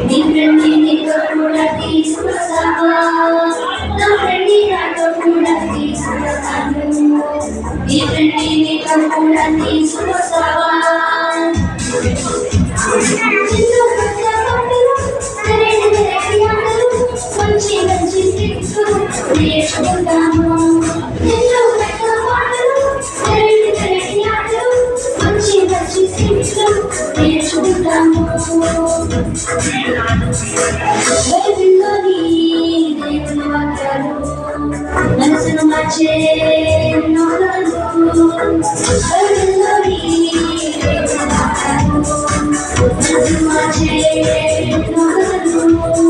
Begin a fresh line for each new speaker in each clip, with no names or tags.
నీ ఫ్రెండ్ని నీతో కూడా తీసుకొస్తావా? నా ఫ్రెండ్ని నాతో కూడా తీసుకొస్తాను. నీ ఫ్రెండ్ని నీతో కూడా తీసుకొస్తావా? చిన్న పెద్ద మాటలు, సరైన వెరైటీ ఆటలు, మంచి మంచి ట్రిక్స్ నేర్చుకుంటాము. చిన్న పెద్ద మాటలు, సరైన వెరైటీ ఆటలు, మంచి మంచి ట్రిక్స్ నేర్చుకుంటాము. బైబిల్లోని దేవుని వాక్యాలు మనసును మార్చే నోటలు. బైబిల్లోని దేవుని వాక్యాలు మనసును మార్చే నోటలు.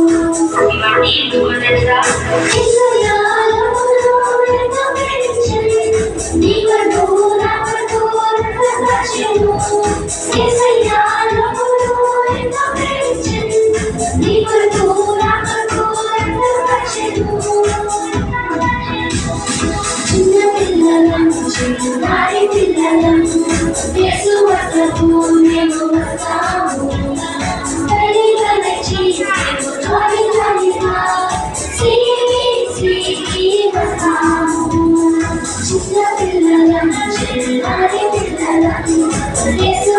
చిన్నారి పిల్లలం యేసు వద్దకు మేము వస్తాము. తల్లిగా నచ్చి త్వరగా శ్రీకి వస్తాము. చిన్న పిల్లలం చిన్నారి పిల్లలం యేసు